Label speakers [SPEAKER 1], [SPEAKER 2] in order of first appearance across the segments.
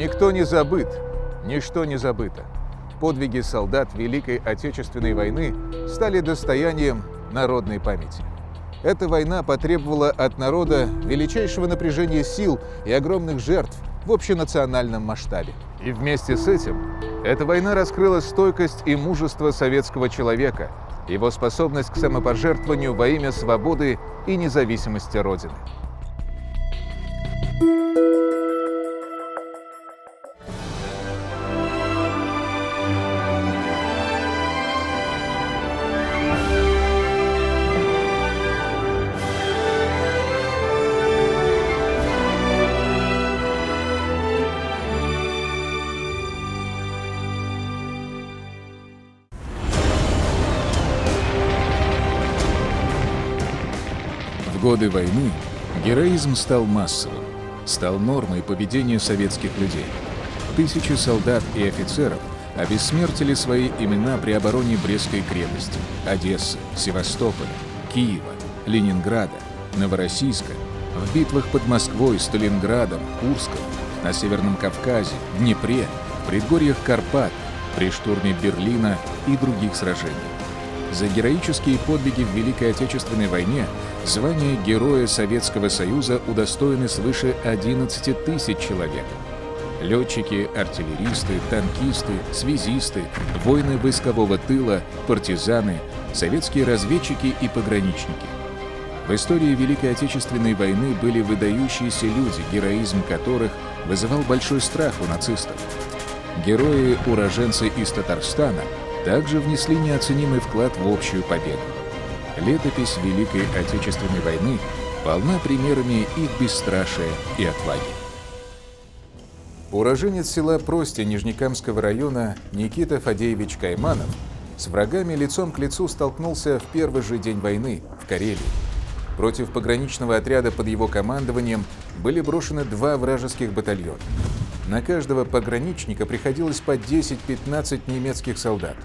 [SPEAKER 1] Никто не забыт, ничто не забыто. Подвиги солдат Великой Отечественной войны стали достоянием народной памяти. Эта война потребовала от народа величайшего напряжения сил и огромных жертв в общенациональном масштабе. И вместе с этим эта война раскрыла стойкость и мужество советского человека, его способность к самопожертвованию во имя свободы и независимости Родины.
[SPEAKER 2] В годы войны героизм стал массовым, стал нормой поведения советских людей. Тысячи солдат и офицеров обессмертили свои имена при обороне Брестской крепости, Одессы, Севастополя, Киева, Ленинграда, Новороссийска, в битвах под Москвой, Сталинградом, Курском, на Северном Кавказе, Днепре, в предгорьях Карпат, при штурме Берлина и других сражениях. За героические подвиги в Великой Отечественной войне звание Героя Советского Союза удостоены свыше 11 тысяч человек. Летчики, артиллеристы, танкисты, связисты, воины войскового тыла, партизаны, советские разведчики и пограничники. В истории Великой Отечественной войны были выдающиеся люди, героизм которых вызывал большой страх у нацистов. Герои, уроженцы из Татарстана, также внесли неоценимый вклад в общую победу. Летопись Великой Отечественной войны полна примерами их бесстрашия и отваги.
[SPEAKER 1] Уроженец села Прости Нижнекамского района Никита Фадеевич Кайманов с врагами лицом к лицу столкнулся в первый же день войны в Карелии. Против пограничного отряда под его командованием были брошены 2 вражеских батальона. На каждого пограничника приходилось по 10-15 немецких солдат.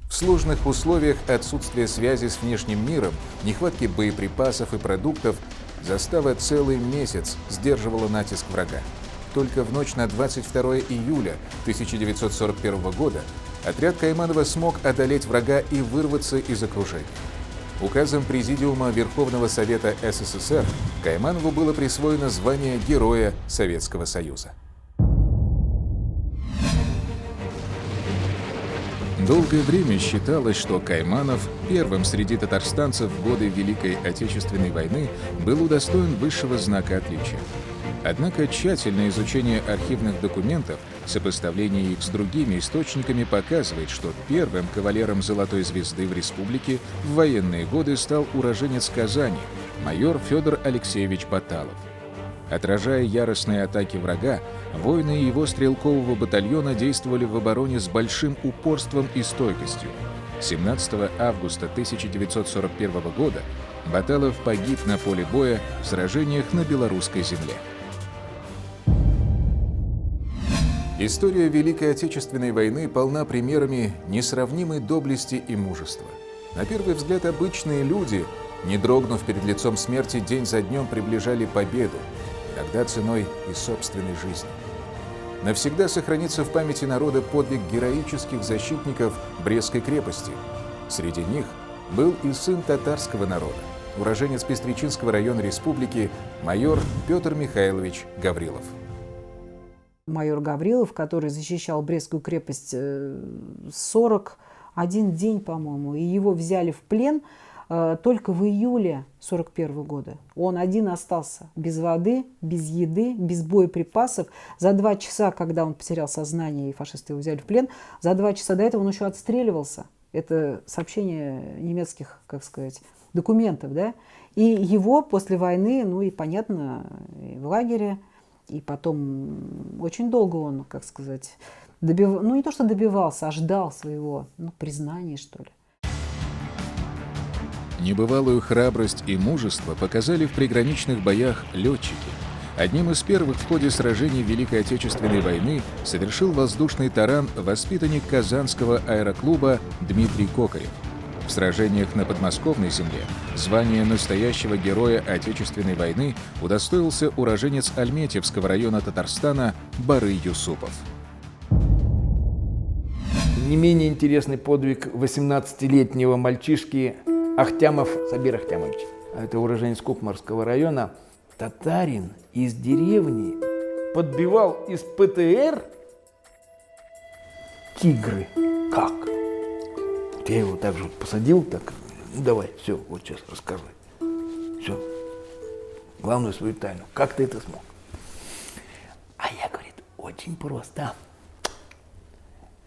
[SPEAKER 1] В сложных условиях отсутствия связи с внешним миром, нехватки боеприпасов и продуктов, застава целый месяц сдерживала натиск врага. Только в ночь на 22 июля 1941 года отряд Кайманова смог одолеть врага и вырваться из окружения. Указом Президиума Верховного Совета СССР Кайманову было присвоено звание Героя Советского Союза.
[SPEAKER 2] Долгое время считалось, что Кайманов, первым среди татарстанцев в годы Великой Отечественной войны, был удостоен высшего знака отличия. Однако тщательное изучение архивных документов, сопоставление их с другими источниками показывает, что первым кавалером Золотой звезды в республике в военные годы стал уроженец Казани, майор Федор Алексеевич Баталов. Отражая яростные атаки врага, воины его стрелкового батальона действовали в обороне с большим упорством и стойкостью. 17 августа 1941 года Баталов погиб на поле боя в сражениях на белорусской земле.
[SPEAKER 1] История Великой Отечественной войны полна примерами несравнимой доблести и мужества. На первый взгляд, обычные люди, не дрогнув перед лицом смерти, день за днем приближали победу, иногда ценой и собственной жизни. Навсегда сохранится в памяти народа подвиг героических защитников Брестской крепости. Среди них был и сын татарского народа, уроженец Пестричинского района республики, майор Петр Михайлович Гаврилов.
[SPEAKER 3] Майор Гаврилов, который защищал Брестскую крепость 41 день, по-моему, и его взяли в плен только в июле 1941 года. Он один остался без воды, без еды, без боеприпасов. За 2 часа, когда он потерял сознание и фашисты его взяли в плен, за 2 часа до этого он еще отстреливался. Это сообщение немецких, как сказать, документов, да? И его после войны, ну и понятно, и в лагере, и потом очень долго он, как сказать, ну не то что добивался, а ждал своего признания, что ли.
[SPEAKER 2] Небывалую храбрость и мужество показали в приграничных боях летчики. Одним из первых в ходе сражений Великой Отечественной войны совершил воздушный таран воспитанник Казанского аэроклуба Дмитрий Кокарев. В сражениях на подмосковной земле звание настоящего героя Отечественной войны удостоился уроженец Альметьевского района Татарстана Бары Юсупов.
[SPEAKER 4] Не менее интересный подвиг 18-летнего мальчишки Ахтямов Сабир Ахтямович. Это уроженец Кукмарского района. Татарин из деревни подбивал из ПТР тигры. Как? Вот я его так же посадил, так, ну давай, все, вот сейчас рассказывай. Все. Главную свою тайну. Как ты это смог? А я, говорит, очень просто.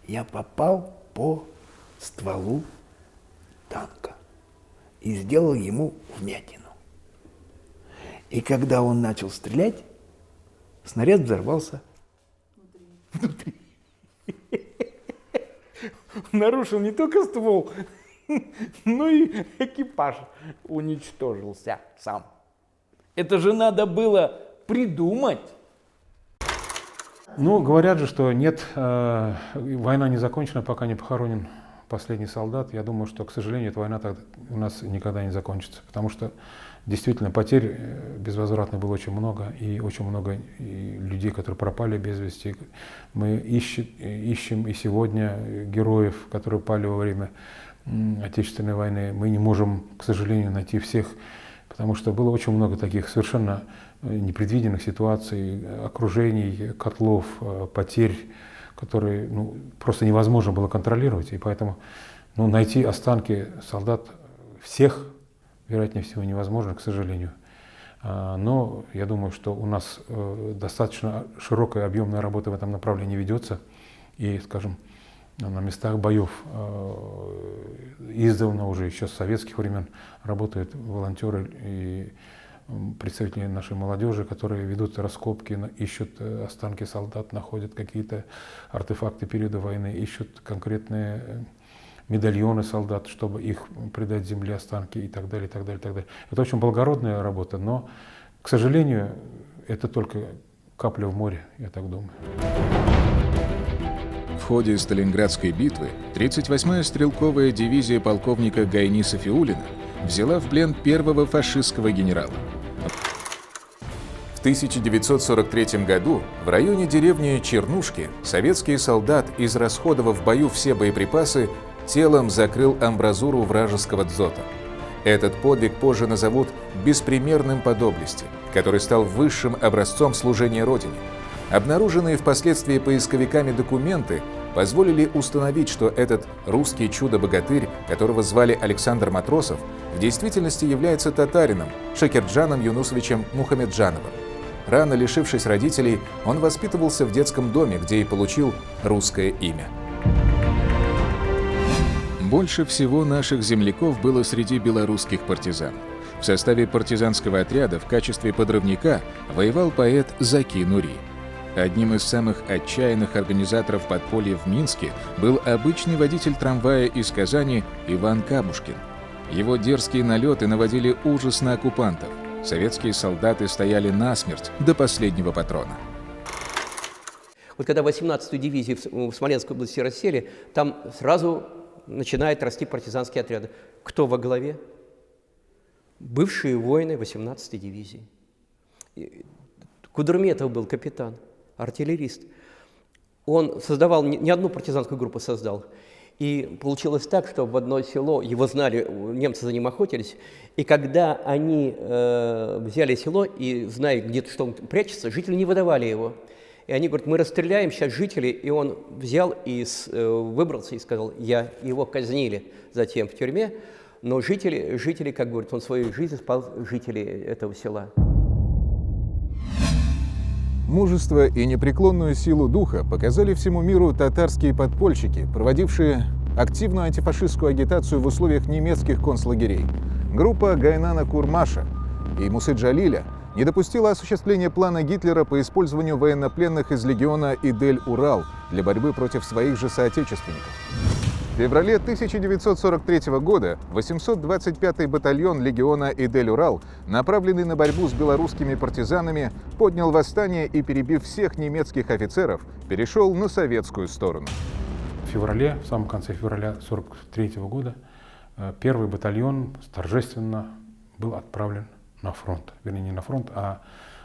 [SPEAKER 4] Я попал по стволу танка и сделал ему вмятину. И когда он начал стрелять, снаряд взорвался внутри. Нарушил не только ствол, но и экипаж уничтожился сам. Это же надо было придумать.
[SPEAKER 5] Ну, говорят же, что нет, война не закончена, пока не похоронен последний солдат. Я думаю, что, к сожалению, эта война у нас никогда не закончится, потому что действительно потерь безвозвратно было очень много и людей, которые пропали без вести. Мы ищем и сегодня героев, которые пали во время Отечественной войны. Мы не можем, к сожалению, найти всех, потому что было очень много таких совершенно непредвиденных ситуаций, окружений, котлов, потерь, которые просто невозможно было контролировать. И поэтому найти останки солдат всех, вероятнее всего, невозможно, к сожалению. Но я думаю, что у нас достаточно широкая объемная работа в этом направлении ведется. И, скажем, на местах боев издавна уже, еще с советских времен, работают волонтеры и представители нашей молодежи, которые ведут раскопки, ищут останки солдат, находят какие-то артефакты периода войны, ищут конкретные медальоны солдат, чтобы их придать земле, останки и так далее, и так далее, и так далее. Это очень благородная работа, но, к сожалению, это только капля в море, я так думаю.
[SPEAKER 2] В ходе Сталинградской битвы 38-я стрелковая дивизия полковника Гайни Сафиуллина взяла в плен первого фашистского генерала.
[SPEAKER 1] В 1943 году в районе деревни Чернушки советский солдат, израсходовав в бою все боеприпасы, телом закрыл амбразуру вражеского дзота. Этот подвиг позже назовут беспримерным по доблести, который стал высшим образцом служения Родине. Обнаруженные впоследствии поисковиками документы позволили установить, что этот русский чудо-богатырь, которого звали Александр Матросов, в действительности является татарином Шакирджаном Юнусовичем Мухамеджановым. Рано лишившись родителей, он воспитывался в детском доме, где и получил русское имя.
[SPEAKER 2] Больше всего наших земляков было среди белорусских партизан. В составе партизанского отряда в качестве подрывника воевал поэт Заки Нури. Одним из самых отчаянных организаторов подполья в Минске был обычный водитель трамвая из Казани Иван Кабушкин. Его дерзкие налеты наводили ужас на оккупантов. Советские солдаты стояли насмерть до последнего патрона.
[SPEAKER 6] Вот когда 18-ю дивизию в Смоленской области рассели, там сразу начинают расти партизанские отряды. Кто во главе? Бывшие воины 18-й дивизии. Кудерметов был капитан, артиллерист. Он создавал, не одну партизанскую группу создал. И получилось так, что в одно село, его знали, немцы за ним охотились, и когда они взяли село и зная, где-то что он прячется, жители не выдавали его. И они говорят, мы расстреляем сейчас жителей, и он взял и выбрался и сказал, его казнили затем в тюрьме, но жители, как говорят, он свою жизнь спас жителей этого села.
[SPEAKER 1] Мужество и непреклонную силу духа показали всему миру татарские подпольщики, проводившие активную антифашистскую агитацию в условиях немецких концлагерей. Группа Гайнана Курмаша и Мусы Джалиля не допустила осуществления плана Гитлера по использованию военнопленных из легиона Идель-Урал для борьбы против своих же соотечественников. В феврале 1943 года 825-й батальон легиона Идель-Урал, направленный на борьбу с белорусскими партизанами, поднял восстание и, перебив всех немецких офицеров, перешел на советскую сторону.
[SPEAKER 5] В феврале, в самом конце февраля 1943 года, первый батальон торжественно был отправлен на фронт. Вернее, не на фронт, а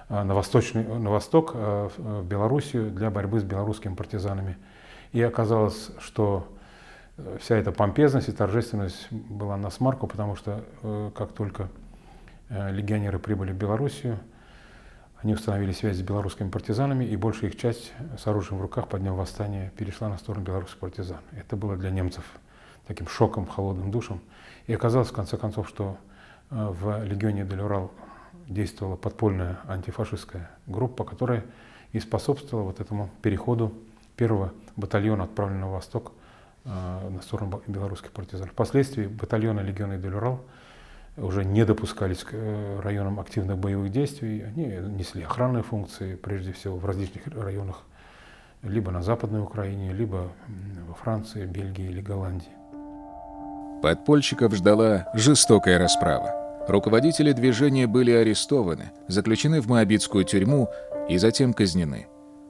[SPEAKER 5] на восток, в Белоруссию, для борьбы с белорусскими партизанами. И оказалось, что вся эта помпезность и торжественность была насмарку, потому что как только легионеры прибыли в Белоруссию, они установили связь с белорусскими партизанами, и большая их часть с оружием в руках, подняв восстание, перешла на сторону белорусских партизан. Это было для немцев таким шоком, холодным душем. И оказалось, в конце концов, что в легионе Дель-Урал действовала подпольная антифашистская группа, которая и способствовала вот этому переходу первого батальона, отправленного на восток, на сторону белорусских партизан. Впоследствии батальоны легиона Дель-Урал уже не допускались к районам активных боевых действий. Они несли охранные функции, прежде всего, в различных районах, либо на Западной Украине, либо во Франции, Бельгии или Голландии.
[SPEAKER 2] Подпольщиков ждала жестокая расправа. Руководители движения были арестованы, заключены в моабитскую тюрьму и затем казнены.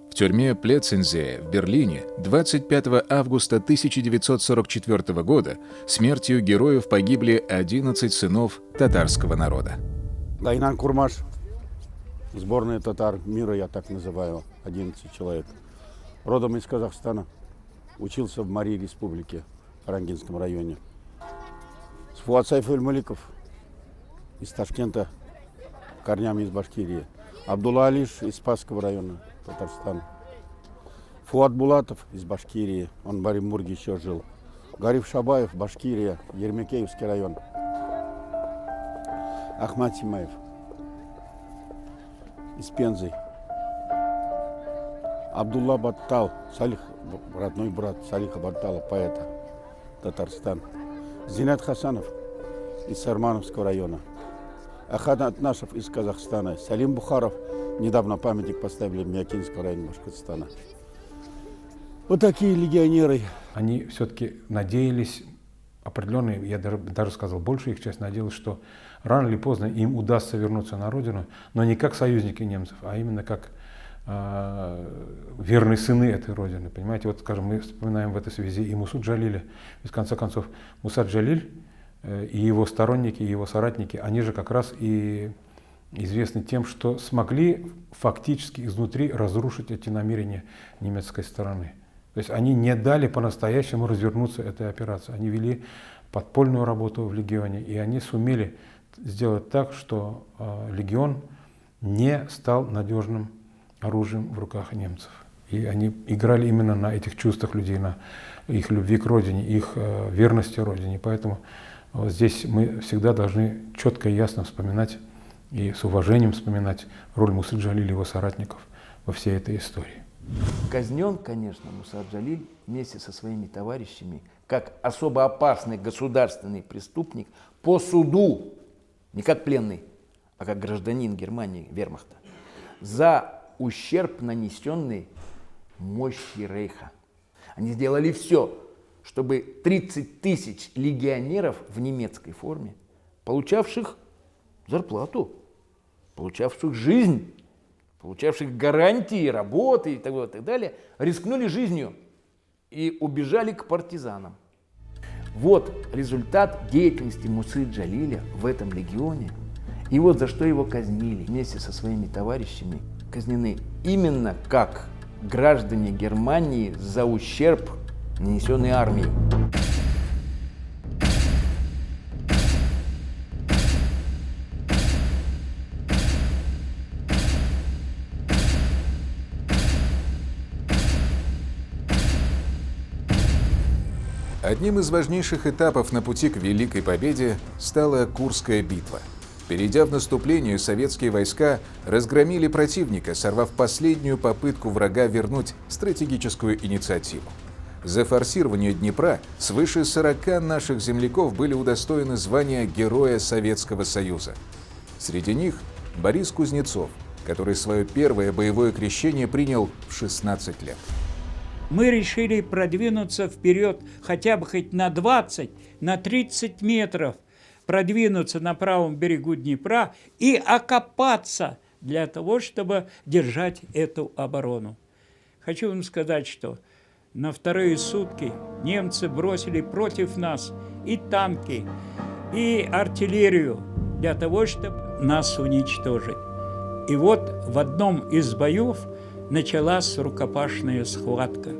[SPEAKER 2] В тюрьме Плецензее в Берлине 25 августа 1944 года смертью героев погибли 11 сынов татарского народа.
[SPEAKER 7] Гайнан Курмаш, сборная татар мира, я так называю, 11 человек. Родом из Казахстана, учился в Марии Республике, в Рангинском районе. Фуат Сайфуль-Маликов из Ташкента, корнями из Башкирии. Абдулла Алиш из Спасского района, Татарстан. Фуат Булатов из Башкирии, он в Оренбурге еще жил. Гариф Шабаев, Башкирия, Ермекеевский район. Ахмад Симаев из Пензы. Абдулла Баттал, Салих, родной брат Салиха Баттала, поэта, Татарстан. Зинат Хасанов из Сармановского района. Ахад Атнашев из Казахстана. Салим Бухаров, недавно памятник поставили в Мякинском районе Башкортостана. Вот такие легионеры.
[SPEAKER 5] Они все-таки надеялись, определенные, я даже сказал, большая их часть надеялась, что рано или поздно им удастся вернуться на родину, но не как союзники немцев, а именно как верные сыны этой родины. Понимаете, вот, скажем, мы вспоминаем в этой связи и Мусу Джалиля. В конце концов, Муса Джалиль и его сторонники, и его соратники, они же как раз и известны тем, что смогли фактически изнутри разрушить эти намерения немецкой стороны. То есть они не дали по-настоящему развернуться этой операции. Они вели подпольную работу в легионе, и они сумели сделать так, что легион не стал надежным оружием в руках немцев. И они играли именно на этих чувствах людей, на их любви к родине, их верности родине. Поэтому вот здесь мы всегда должны четко и ясно вспоминать и с уважением вспоминать роль Мусы Джалиля и его соратников во всей этой истории.
[SPEAKER 4] Казнен, конечно, Муса Джалиль вместе со своими товарищами как особо опасный государственный преступник по суду, не как пленный, а как гражданин Германии, вермахта, за ущерб, нанесенный мощи Рейха. Они сделали все, чтобы 30 тысяч легионеров в немецкой форме, получавших зарплату, получавших жизнь, получавших гарантии работы и так далее, рискнули жизнью и убежали к партизанам. Вот результат деятельности Мусы Джалиля в этом легионе. И вот за что его казнили вместе со своими товарищами. Казнены именно как граждане Германии за ущерб, нанесенный армией.
[SPEAKER 1] Одним из важнейших этапов на пути к Великой Победе стала Курская битва. Перейдя в наступление, советские войска разгромили противника, сорвав последнюю попытку врага вернуть стратегическую инициативу. За форсирование Днепра свыше 40 наших земляков были удостоены звания Героя Советского Союза. Среди них Борис Кузнецов, который свое первое боевое крещение принял в 16 лет.
[SPEAKER 8] Мы решили продвинуться вперед хотя бы хоть на 20, на 30 метров, продвинуться на правом берегу Днепра и окопаться для того, чтобы держать эту оборону. Хочу вам сказать, что на вторые сутки немцы бросили против нас и танки, и артиллерию для того, чтобы нас уничтожить. И вот в одном из боев началась рукопашная схватка.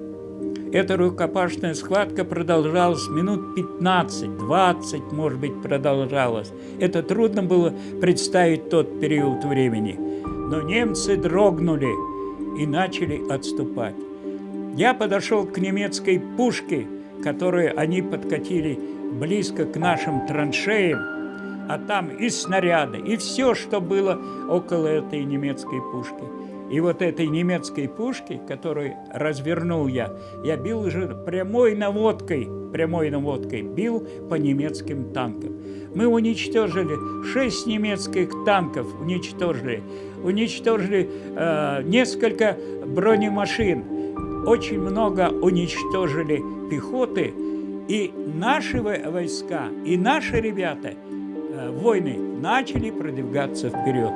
[SPEAKER 8] Эта рукопашная схватка продолжалась минут 15-20, может быть, продолжалась. Это трудно было представить тот период времени. Но немцы дрогнули и начали отступать. Я подошел к немецкой пушке, которую они подкатили близко к нашим траншеям, а там и снаряды, и все, что было около этой немецкой пушки. И вот этой немецкой пушки, которую развернул я бил уже прямой наводкой бил по немецким танкам. Мы уничтожили 6 немецких танков, уничтожили несколько бронемашин, очень много уничтожили пехоты, и наши войска, и наши ребята, воины, начали продвигаться вперед.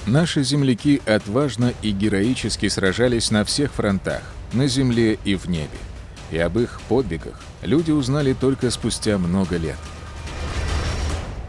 [SPEAKER 2] Наши земляки отважно и героически сражались на всех фронтах, на земле и в небе. И об их подвигах люди узнали только спустя много лет.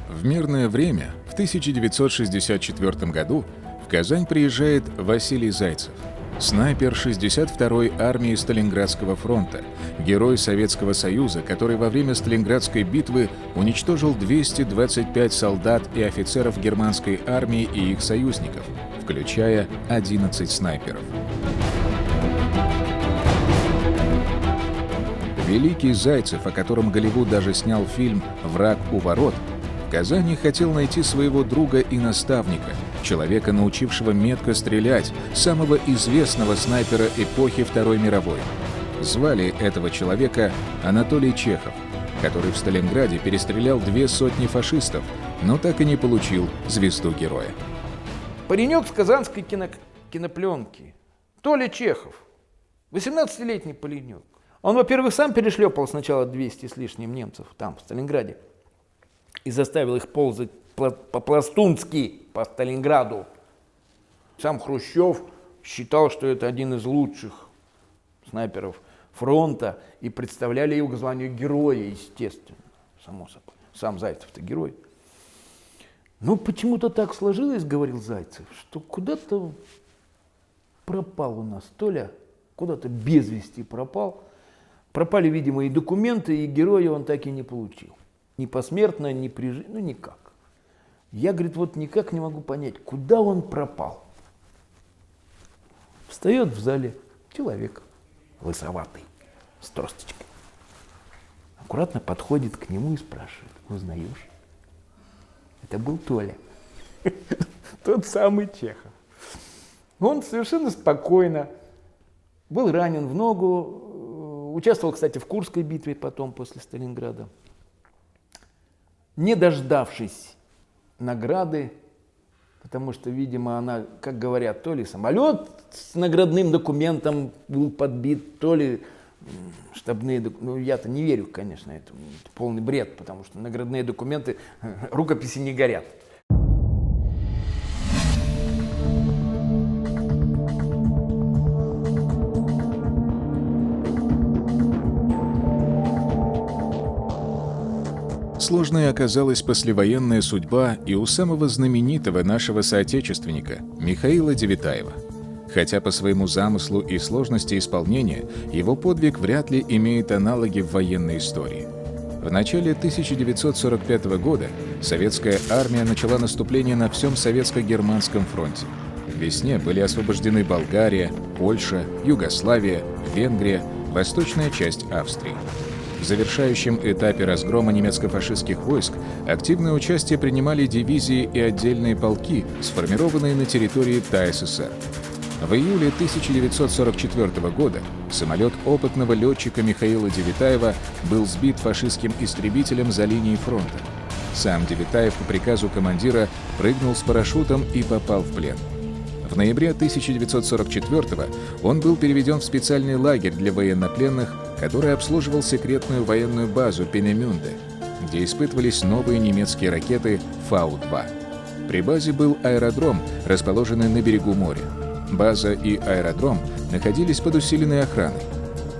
[SPEAKER 2] В мирное время, в 1964 году, в Казань приезжает Василий Зайцев, снайпер 62-й армии Сталинградского фронта, герой Советского Союза, который во время Сталинградской битвы уничтожил 225 солдат и офицеров германской армии и их союзников, включая 11 снайперов. Великий Зайцев, о котором Голливуд даже снял фильм «Враг у ворот», в Казани хотел найти своего друга и наставника, человека, научившего метко стрелять, самого известного снайпера эпохи Второй мировой. Звали этого человека Анатолий Чехов, который в Сталинграде перестрелял 200 фашистов, но так и не получил звезду героя.
[SPEAKER 4] Паренек с казанской кинопленки. Толя Чехов. 18-летний паренек. Он, во-первых, сам перешлепал сначала 200 с лишним немцев там, в Сталинграде, и заставил их ползать по-пластунски по Сталинграду. Сам Хрущев считал, что это один из лучших снайперов фронта, и представляли его к званию героя, естественно, само собой. Сам Зайцев-то герой. Но почему-то так сложилось, говорил Зайцев, что куда-то пропал у нас Толя, куда-то без вести пропал. Пропали, видимо, и документы, и героя он так и не получил. Ни посмертно, ни при жизни, ну никак. Я, говорит, вот никак не могу понять, куда он пропал. Встает в зале человек лысоватый, с тросточкой. Аккуратно подходит к нему и спрашивает: узнаешь? Это был Толя. Тот самый Чехов. Он совершенно спокойно был ранен в ногу, участвовал, кстати, в Курской битве потом, после Сталинграда. Не дождавшись награды, потому что, видимо, она, как говорят, то ли самолет с наградным документом был подбит, то ли штабные документы. Ну, я-то не верю, конечно, это полный бред, потому что наградные документы, рукописи не горят.
[SPEAKER 2] Сложной оказалась послевоенная судьба и у самого знаменитого нашего соотечественника Михаила Девятаева. Хотя по своему замыслу и сложности исполнения его подвиг вряд ли имеет аналоги в военной истории. В начале 1945 года советская армия начала наступление на всем советско-германском фронте. К весне были освобождены Болгария, Польша, Югославия, Венгрия, восточная часть Австрии. В завершающем этапе разгрома немецко-фашистских войск активное участие принимали дивизии и отдельные полки, сформированные на территории ТАССР. В июле 1944 года самолет опытного летчика Михаила Девятаева был сбит фашистским истребителем за линией фронта. Сам Девятаев по приказу командира прыгнул с парашютом и попал в плен. В ноябре 1944 он был переведен в специальный лагерь для военнопленных, который обслуживал секретную военную базу Пенемюнде, где испытывались новые немецкие ракеты Фау-2. При базе был аэродром, расположенный на берегу моря. База и аэродром находились под усиленной охраной.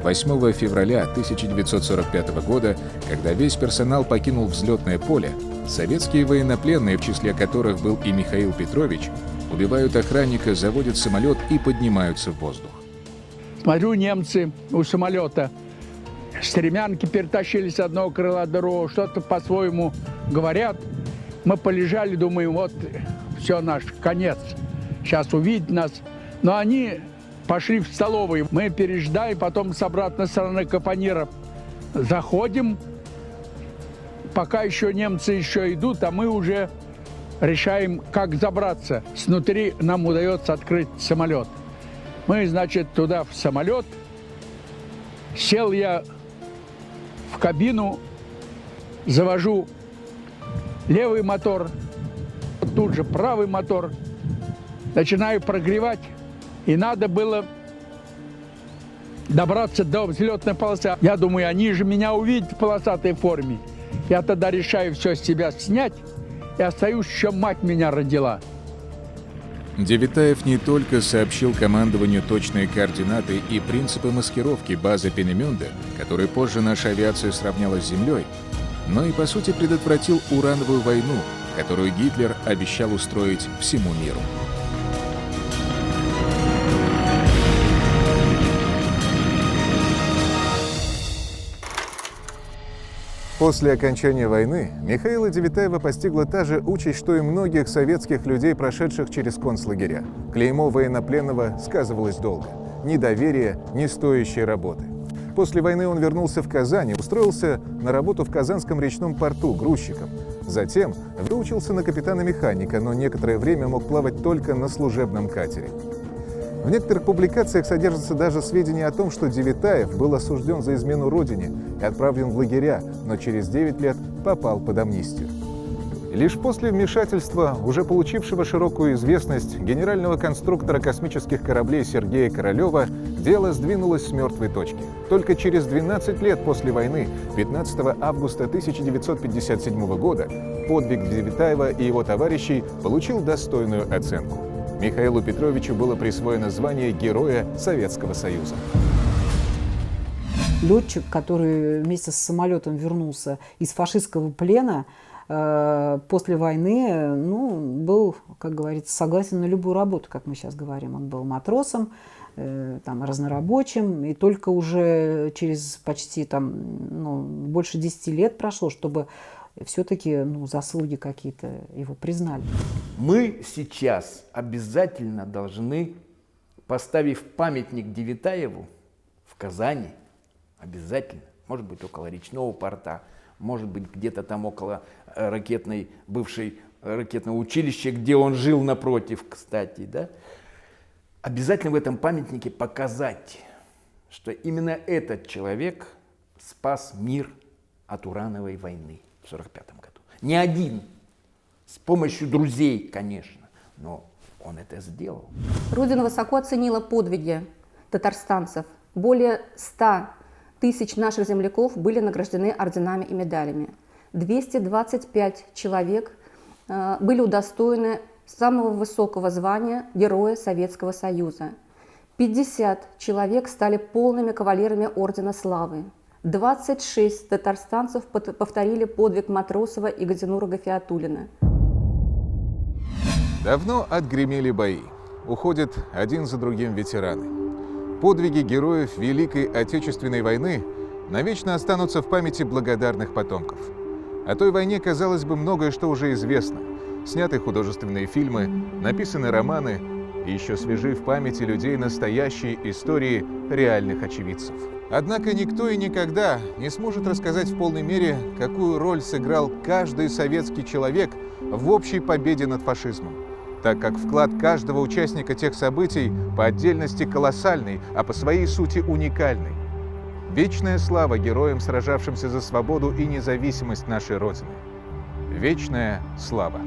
[SPEAKER 2] 8 февраля 1945 года, когда весь персонал покинул взлетное поле, советские военнопленные, в числе которых был и Михаил Петрович, убивают охранника, заводят самолет и поднимаются в воздух.
[SPEAKER 9] Смотрю, немцы у самолета стремянки перетащили с одного крыла до другого, что-то по-своему говорят. Мы полежали, думаем, вот все, наш конец. Сейчас увидят нас. Но они пошли в столовую. Мы переждали, потом с обратной стороны капониров заходим. Пока еще немцы еще идут, а мы уже решаем, как забраться. Снутри нам удается открыть самолет. Мы, значит, туда в самолет. Сел я в кабину, завожу левый мотор, тут же правый мотор. Начинаю прогревать. И надо было добраться до взлетной полосы. Я думаю, они же меня увидят в полосатой форме. Я тогда решаю все с себя снять и остаюсь, еще мать меня родила.
[SPEAKER 2] Девитаев не только сообщил командованию точные координаты и принципы маскировки базы Пинемюнде, которой позже наша авиация сравняла с землей, но и, по сути, предотвратил урановую войну, которую Гитлер обещал устроить всему миру.
[SPEAKER 1] После окончания войны Михаила Девитаева постигла та же участь, что и многих советских людей, прошедших через концлагеря. Клеймо военнопленного сказывалось долго. Ни доверия, ни стоящей работы. После войны он вернулся в Казань и устроился на работу в Казанском речном порту грузчиком. Затем выучился на капитана-механика, но некоторое время мог плавать только на служебном катере. В некоторых публикациях содержатся даже сведения о том, что Девитаев был осужден за измену родине и отправлен в лагеря, но через 9 лет попал под амнистию. Лишь после вмешательства, уже получившего широкую известность, генерального конструктора космических кораблей Сергея Королева, дело сдвинулось с мертвой точки. Только через 12 лет после войны, 15 августа 1957 года, подвиг Девитаева и его товарищей получил достойную оценку. Михаилу Петровичу было присвоено звание Героя Советского Союза.
[SPEAKER 3] Летчик, который вместе с самолетом вернулся из фашистского плена, после войны, был, как говорится, согласен на любую работу, как мы сейчас говорим. Он был матросом, разнорабочим, и только уже через почти больше 10 лет прошло, чтобы все-таки заслуги какие-то его признали.
[SPEAKER 4] Мы сейчас обязательно должны, поставив памятник Девитаеву в Казани, обязательно, может быть, около речного порта, может быть, где-то там около бывшей ракетного училища, где он жил напротив, кстати, да, обязательно в этом памятнике показать, что именно этот человек спас мир от урановой войны в 1945 году. Не один, с помощью друзей, конечно, но он это сделал.
[SPEAKER 10] Родина высоко оценила подвиги татарстанцев. Более 100 тысяч наших земляков были награждены орденами и медалями. 225 человек были удостоены самого высокого звания Героя Советского Союза. 50 человек стали полными кавалерами Ордена Славы. 26 татарстанцев повторили подвиг Матросова и Газинура Гафиатуллина.
[SPEAKER 1] Давно отгремели бои. Уходят один за другим ветераны. Подвиги героев Великой Отечественной войны навечно останутся в памяти благодарных потомков. О той войне, казалось бы, многое что уже известно. Сняты художественные фильмы, написаны романы, и еще свежи в памяти людей настоящие истории реальных очевидцев. Однако никто и никогда не сможет рассказать в полной мере, какую роль сыграл каждый советский человек в общей победе над фашизмом, так как вклад каждого участника тех событий по отдельности колоссальный, а по своей сути уникальный. Вечная слава героям, сражавшимся за свободу и независимость нашей Родины. Вечная слава.